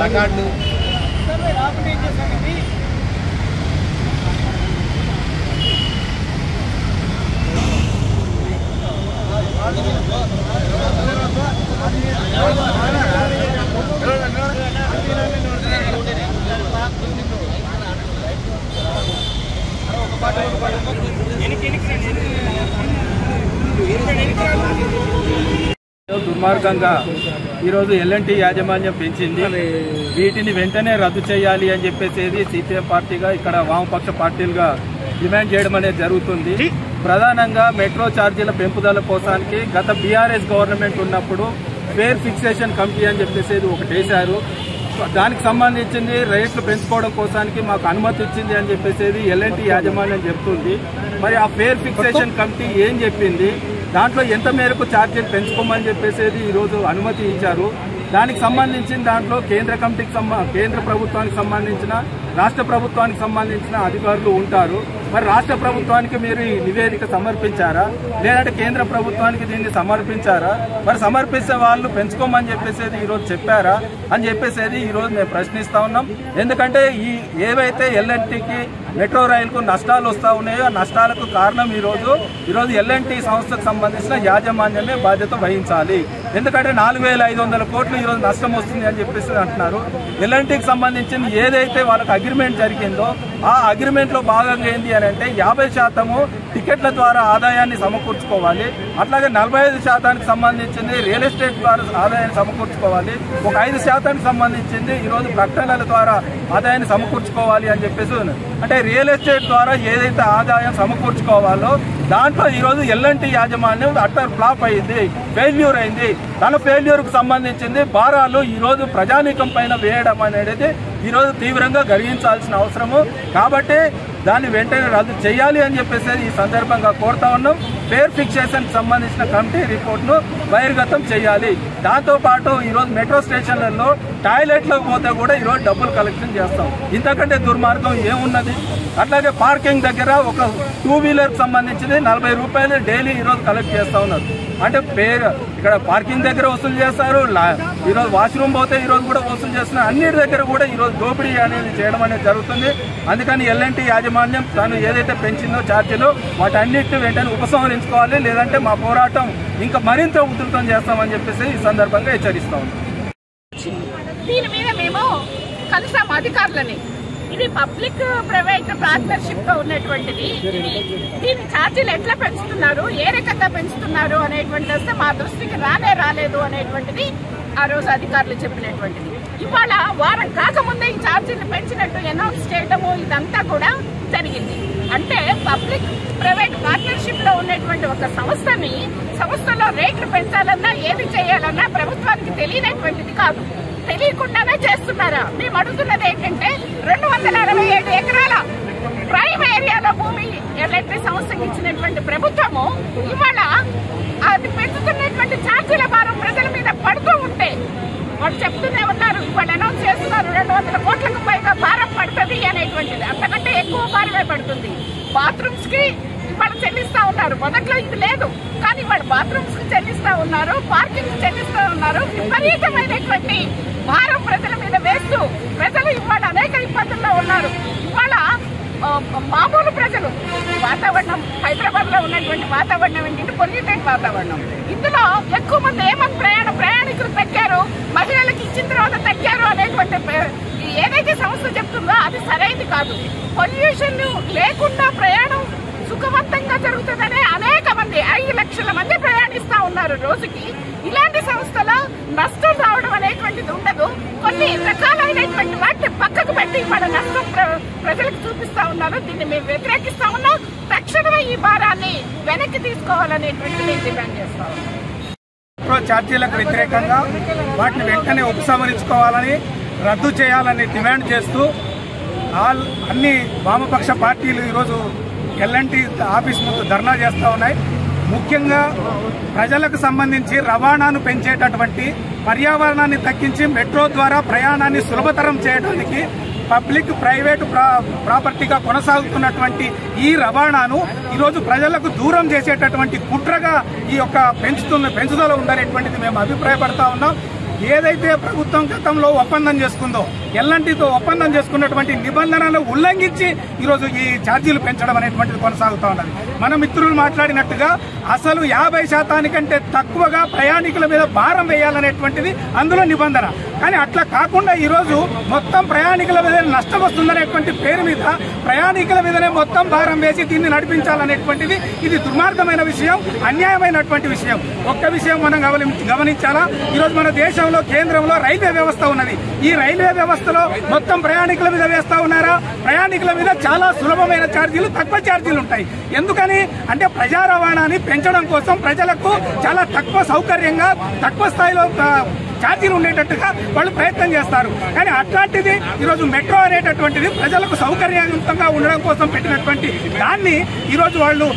ప్లకార్డులు దుర్మార్గంగా ఈరోజు ఎల్ఎన్టీ యాజమాన్యం పెంచింది. వీటిని వెంటనే రద్దు చేయాలి అని చెప్పేసి సిపిఎం పార్టీగా ఇక్కడ వామపక్ష పార్టీలుగా డిమాండ్ చేయడం అనేది జరుగుతుంది. ప్రధానంగా మెట్రో ఛార్జీల పెంపుదల కోసానికి గత బీఆర్ఎస్ గవర్నమెంట్ ఉన్నప్పుడు ఫేర్ ఫిక్సేషన్ కమిటీ అని చెప్పేసి ఒకటి వేశారు. దానికి సంబంధించింది రేట్లు పెంచుకోవడం కోసానికి మాకు అనుమతి ఇచ్చింది అని చెప్పేసి ఎల్ఎన్టీ యాజమాన్యం చెప్తుంది. మరి ఆ ఫేర్ ఫిక్సేషన్ కమిటీ ఏం చెప్పింది, దాంట్లో ఎంత మేరకు ఛార్జీలు పెంచుకోమని చెప్పేసి ఈరోజు అనుమతి ఇచ్చారు. దానికి సంబంధించిన దాంట్లో కేంద్ర ప్రభుత్వానికి సంబంధించిన రాష్ట్ర ప్రభుత్వానికి సంబంధించిన అధికారులు ఉంటారు. మరి రాష్ట్ర ప్రభుత్వానికి మీరు ఈ నివేదిక సమర్పించారా, లేదంటే కేంద్ర ప్రభుత్వానికి దీన్ని సమర్పించారా? మరి సమర్పిస్తే వాళ్ళు పెంచుకోమని చెప్పేసి ఈరోజు చెప్పారా అని చెప్పేసి ఈరోజు మేము ప్రశ్నిస్తా ఉన్నాం. ఎందుకంటే ఈ ఏవైతే ఎల్ఎన్టీకి మెట్రో రైలుకు నష్టాలు వస్తూ ఉన్నాయో ఆ నష్టాలకు కారణం ఈరోజు ఎల్ఎన్టీ సంస్థకు సంబంధించిన యాజమాన్యమే బాధ్యత వహించాలి. ఎందుకంటే 4,500 కోట్లు ఈరోజు నష్టం వస్తుంది అని చెప్పేసి అంటున్నారు. ఎల్ఎన్టీకి సంబంధించిన ఏదైతే వాళ్ళకి అగ్రిమెంట్ జరిగిందో ఆ అగ్రిమెంట్ లో భాగంగా ఏంటి అని అంటే 50% టికెట్ల ద్వారా ఆదాయాన్ని సమకూర్చుకోవాలి. అట్లాగే 45% సంబంధించింది రియల్ ఎస్టేట్ ద్వారా ఆదాయాన్ని సమకూర్చుకోవాలి. ఒక 5% సంబంధించింది ఈరోజు ప్రకటనల ద్వారా ఆదాయాన్ని సమకూర్చుకోవాలి అని చెప్పేసి అంటే రియల్ ఎస్టేట్ ద్వారా ఏదైతే ఆదాయం సమకూర్చుకోవాలో దాంట్లో ఈరోజు ఎల్ఎన్టీ యాజమాన్యం అట్టర్ ఫ్లాప్ అయింది, ఫెయిల్యూర్ అయింది. తన ఫెయిల్యూర్ కు సంబంధించింది భారాలు ఈరోజు ప్రజానీకం పైన వేయడం అనేది ఈరోజు తీవ్రంగా గర్హించాల్సిన అవసరము. కాబట్టి దాన్ని వెంటనే రద్దు చేయాలి అని చెప్పేసి ఈ సందర్భంగా కోరుతా ఉన్నాం. ఫేర్ ఫిక్సేషన్ సంబంధించిన కమిటీ రిపోర్ట్ను బహిర్గతం చేయాలి. దాంతోపాటు ఈరోజు మెట్రో స్టేషన్లలో టాయిలెట్లకు పోతే కూడా ఈరోజు డబ్బులు కలెక్షన్ చేస్తాం. ఇంతకంటే దుర్మార్గం ఏమున్నది? అట్లాగే పార్కింగ్ దగ్గర ఒక 2 వీలర్కి సంబంధించింది 40 రూపాయలు డైలీ ఈరోజు కలెక్ట్ చేస్తూ ఉన్నారు. అంటే ఇక్కడ పార్కింగ్ దగ్గర వసూలు చేస్తారు, ఈరోజు వాష్రూమ్ పోతే ఈరోజు కూడా వసూలు చేస్తున్నారు. అన్నిటి దగ్గర కూడా ఈరోజు దోపిడీ అనేది చేయడం అనేది జరుగుతుంది. అందుకని ఎల్ఎన్టీ యాజమాన్యం తాను ఏదైతే పెంచిందో ఛార్జీలు వాటన్నిటిని వెంటనే ఉపసంహరించుకోవాలి, లేదంటే మా పోరాటం ఇంకా మరింత ఉధృతం చేస్తామని చెప్పేసి ఈ సందర్భంగా హెచ్చరిస్తా ఉన్నాం. దీని మీద మేము కలిసాం అధికారులని. ఇది పబ్లిక్ ప్రైవేట్ పార్ట్నర్షిప్ తో ఉన్నటువంటిది. దీని ఛార్జీలు ఎట్లా పెంచుతున్నారు, ఏ రకంగా పెంచుతున్నారు అనేటువంటిది వస్తే మా దృష్టికి రాలేదు అనేటువంటిది ఆ రోజు అధికారులు చెప్పినటువంటిది. ఇవాళ వారం కాకముందే ఈ ఛార్జీలు పెంచినట్టు అనౌన్స్ చేయడము ఇదంతా కూడా జరిగింది. అంటే పబ్లిక్ ప్రైవేట్ పార్ట్నర్షిప్ లో ఉన్నటువంటి ఒక సంస్థలో రేట్లు పెంచాలన్నా ఏది చేయాలన్నా ప్రభుత్వానికి తెలియనటువంటిది కాదు, తెలియకుండానే చేస్తున్నారా? మేము అడుగుతున్నది ఏంటంటే 267 ఎకరాల ప్రైమ్ ఏరియాలో భూమి ఎల్ఎన్టీ సంస్థకి ఇచ్చినటువంటి ప్రభుత్వము ఇవాళ అది పెంచుతున్నటువంటి ఛార్జీల భారం ప్రజల మీద పడుతూ ఉంటే వాళ్ళు చెప్తూనే ఉన్నారు, వాళ్ళు అనౌన్స్ చేస్తున్నారు 200 కోట్లకు పైగా భారం పడుతుంది అనేటువంటిది. అంతకంటే ఎక్కువ భారమే పడుతుంది. బాత్రూమ్స్ కి వాళ్ళు చెల్లిస్తా ఉన్నారు. మొదట్లో ఇది లేదు, కానీ వాళ్ళు బాత్రూమ్స్ కి చెల్లిస్తా ఉన్నారు, పార్కింగ్ చెల్లిస్తా ఉన్నారు. విపరీతమైనటువంటి భారం ప్రజల మీద వేస్తూ ప్రజలు ఇవాళ అనేక ఇబ్బందుల్లో ఉన్నారు. ఇవాళ మామూలు ప్రజలు వాతావరణం హైదరాబాద్ లో ఉన్నటువంటి వాతావరణం ఏంటంటే పొల్యూటెడ్ వాతావరణం. ఇందులో ఎక్కువ మంది ఏమని ప్రయాణికులు తగ్గారు, మహిళలకు ఇచ్చిన తర్వాత తగ్గారు అనేటువంటి ఏదైతే సంస్థ చెప్తుందో అది సరైనది కాదు. పొల్యూషన్ లేకుండా ప్రయాణం సుఖవంతంగా జరుగుతుందనే అనేక మంది 5 లక్షల మంది ప్రయాణిస్తా ఉన్నారు రోజుకి. ఇలాంటి సంస్థలో నష్టం రావడం అనేటువంటిది ఉండదు. కొన్ని రకాలైనటువంటి వాటిని పక్కకు పెట్టి వాళ్ళ నష్టం ప్రజలకు చూపిస్తా ఉన్నారు. దీన్ని మేము వ్యతిరేకిస్తా ఉన్నాం. తక్షణమే ఈ భారాన్ని వెనక్కి తీసుకోవాలనేటువంటి మేము డిమాండ్ చేస్తా ఉన్నాం. మెట్రో ఛార్జీలకు వ్యతిరేకంగా వాటిని వెంటనే ఉపసంహరించుకోవాలని, రద్దు చేయాలని డిమాండ్ చేస్తూ అన్ని వామపక్ష పార్టీలు ఈరోజు ఎల్ఎన్టీ ఆఫీస్ ముందు ధర్నా చేస్తూ ఉన్నాయి. ముఖ్యంగా ప్రజలకు సంబంధించి రవాణాను పెంచేటటువంటి, పర్యావరణాన్ని తగ్గించి మెట్రో ద్వారా ప్రయాణాన్ని సులభతరం చేయడానికి పబ్లిక్ ప్రైవేటు ప్రాపర్టీగా కొనసాగుతున్నటువంటి ఈ రవాణాను ఈరోజు ప్రజలకు దూరం చేసేటటువంటి కుట్రగా ఈ యొక్క పెంచుదల ఉందనేటువంటిది మేము అభిప్రాయపడతా ఉన్నాం. ఏదైతే ప్రభుత్వం గతంలో ఒప్పందం చేసుకుందో ఎల్ఎన్టీతో ఒప్పందం చేసుకున్నటువంటి నిబంధనలు ఉల్లంఘించి ఈరోజు ఈ ఛార్జీలు పెంచడం అనేటువంటిది కొనసాగుతూ ఉన్నది. మన మిత్రులు మాట్లాడినట్టుగా అసలు 50% తక్కువగా ప్రయాణికుల మీద భారం వేయాలనేటువంటిది అందులో నిబంధన. కానీ అట్లా కాకుండా ఈరోజు మొత్తం ప్రయాణికుల మీద నష్టం వస్తుందనేటువంటి పేరు మీద ప్రయాణికుల మీదనే మొత్తం భారం వేసి దీన్ని నడిపించాలనేటువంటిది ఇది దుర్మార్గమైన విషయం, అన్యాయమైనటువంటి విషయం. ఒక్క విషయం మనం గమనించాలా, ఈరోజు మన దేశంలో కేంద్రంలో రైల్వే వ్యవస్థ ఉన్నది. ఈ రైల్వే వ్యవస్థలో మొత్తం ప్రయాణికుల మీద వేస్తా ఉన్నారా? ప్రయాణికుల మీద చాలా సులభమైన ఛార్జీలు, తక్కువ ఛార్జీలు ఉంటాయి. ఎందుకని అంటే ప్రజా రవాణాని పెంచడం కోసం ప్రజలకు చాలా తక్కువ సౌకర్యంగా తక్కువ స్థాయిలో ఛార్జీలు ఉండేటట్టుగా వాళ్ళు ప్రయత్నం చేస్తారు. కానీ అట్లాంటిది ఈరోజు మెట్రో అనేటటువంటిది ప్రజలకు సౌకర్యవంతంగా ఉండడం కోసం పెట్టినటువంటి దాన్ని ఈరోజు వాళ్ళు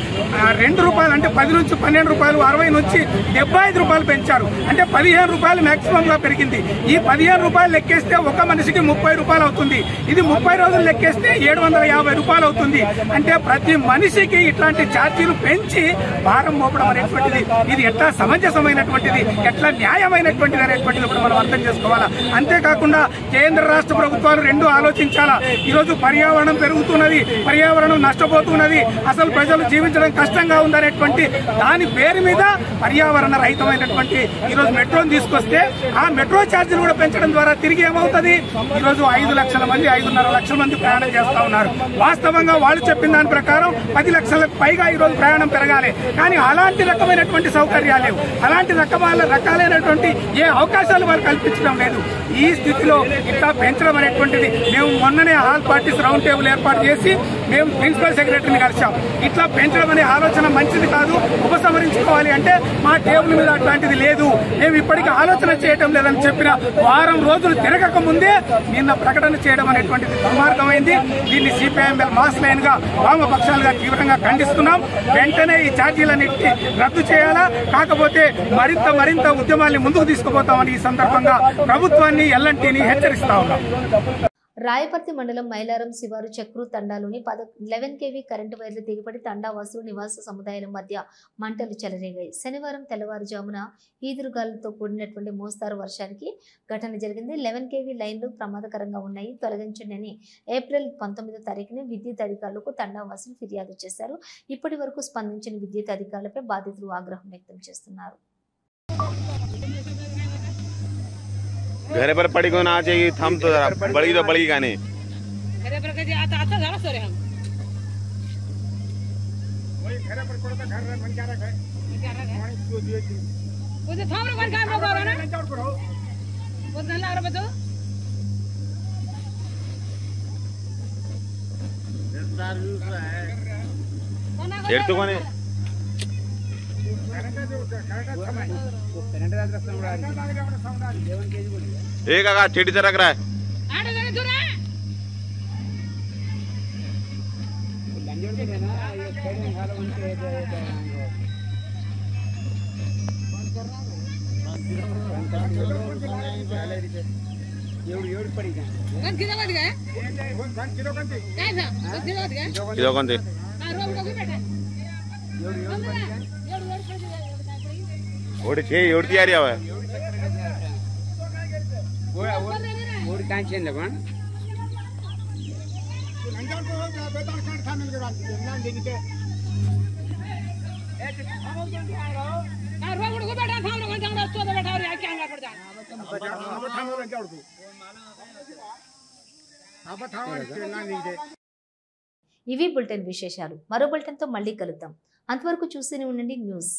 ₹2 అంటే 10 నుంచి 12 రూపాయలు, 60 నుంచి 75 రూపాయలు పెంచారు. అంటే 15 రూపాయలు మాక్సిమం గా పెరిగింది. ఈ 15 రూపాయలు లెక్కేస్తే ఒక మనిషికి 30 రూపాయలు అవుతుంది. ఇది 30 రోజులు లెక్కేస్తే 750 రూపాయలు అవుతుంది. అంటే ప్రతి మనిషికి ఇట్లాంటి ఛార్జీలు పెంచి భారం మోపడం అనేటువంటిది ఇది ఎట్లా సమంజసమైనటువంటిది, ఎట్లా న్యాయమైనటువంటిది అనేటువంటిది కూడా మనం అర్థం చేసుకోవాలా. అంతేకాకుండా కేంద్ర రాష్ట్ర ప్రభుత్వాలు రెండు ఆలోచించాలా. ఈరోజు పర్యావరణం పెరుగుతున్నది, పర్యావరణం నష్టపోతున్నది, అసలు ప్రజలు జీవించడం కష్టంగా ఉందనేటువంటి దాని పేరు మీద పర్యావరణ రహితమైనటువంటి ఈరోజు మెట్రోను తీసుకొస్తే ఆ మెట్రో ఛార్జీలు కూడా పెంచడం ద్వారా తిరిగి ఏమవుతుంది? ఈరోజు 5 లక్షల మంది, 5.5 లక్షల మంది ప్రయాణం చేస్తా ఉన్నారు. వాస్తవంగా వాళ్ళు చెప్పిన దాని ప్రకారం 10 లక్షలకు పైగా ఈరోజు ప్రయాణం పెరగాలి. కానీ అలాంటి రకమైనటువంటి సౌకర్యాలు లేవు, అలాంటి రకాలైనటువంటి ఏ అవకాశాలు వాళ్ళు కల్పించడం లేదు. ఈ స్థితిలో ఇట్లా పెంచడం అనేటువంటిది మేము మొన్ననే ఆల్ పార్టీస్ రౌండ్ టేబుల్ ఏర్పాటు చేసి మేము ప్రిన్సిపల్ సెక్రటరీని కలిసాం. ఇట్లా పెంచడం అనే ఆలోచన మంచిది కాదు, ఉపసంహరించుకోవాలి అంటే మా టేబుల్ మీద అట్లాంటిది లేదు, మేము ఇప్పటికీ ఆలోచన చేయడం లేదని చెప్పిన వారం రోజులు తిరగక ముందే నిన్న ప్రకటన చేయడం అనేటువంటిది దుర్మార్గమైంది. దీన్ని సిపిఐఎంఎల్ మాస్ లైన్ గా వామపక్షాలుగా తీవ్రంగా ఖండిస్తున్నాం. వెంటనే ఈ ఛార్జీలన్నింటినీ రద్దు చేయాలా, కాకపోతే మరింత ఉద్యమాన్ని ముందుకు తీసుకుపోతామని ఈ సందర్భంగా ప్రభుత్వాన్ని ఎల్ఎన్టీని హెచ్చరిస్తా ఉన్నాం. రాయపర్తి మండలం మైలారం శివారు చక్రు తండాలోని 11 kV కరెంటు వైర్లు తెగిపడి తండావాసులు నివాస సముదాయాల మధ్య మంటలు చెలరేగాయి. శనివారం తెల్లవారుజామున ఈదురుగాలులతో కూడినటువంటి మోస్తారు వర్షానికి ఘటన జరిగింది. 11 kV లైన్లు ప్రమాదకరంగా ఉన్నాయి, తొలగించండి ఏప్రిల్ 19వ తారీఖున విద్యుత్ అధికారులకు తండావాసులు ఫిర్యాదు చేశారు. ఇప్పటి వరకు స్పందించిన విద్యుత్ అధికారులపై బాధితులు ఆగ్రహం వ్యక్తం చేస్తున్నారు. घरे पर पड़ी को ना चाहिए, थम तो बड़ी तो बड़ी गाने घरे पर के आता आता जरा सो रे हम वही घरे पर कोड़ा घर मन क्या रखा है पानी को दिए थी वो तो थाम रे मन काम करो ना चौड़ करो वो नल्ला रे बतो स्टार यूज है देर तो कोने एक आगा चेटी तरक रहा है आड़े जरा दूर है लंजर तो ना ये खेलने वाला उनके एवढी पडी का गन किलो कट गए किलो कंती काय था किलो कट गए किलो कंती हां रोग डोगी बेटा ओडी छे ओडी तयारी आवे ओडी कांचे न पण अंदर को बेताल काट थाने के रात नाम देगी के ए हम जल्दी आ रहो ना रोग डोगी बेटा थाम रे जांगा तो बेटा रे क्या अंगा पड़ जा अब थाम रे क्या उड़ो अब थाम रे ना देगी ఇవి బులెటిన్ విశేషాలు. మరో బులెటిన్తో మళ్ళీ కలుద్దాం. అంతవరకు చూస్తూనే ఉండండి న్యూస్.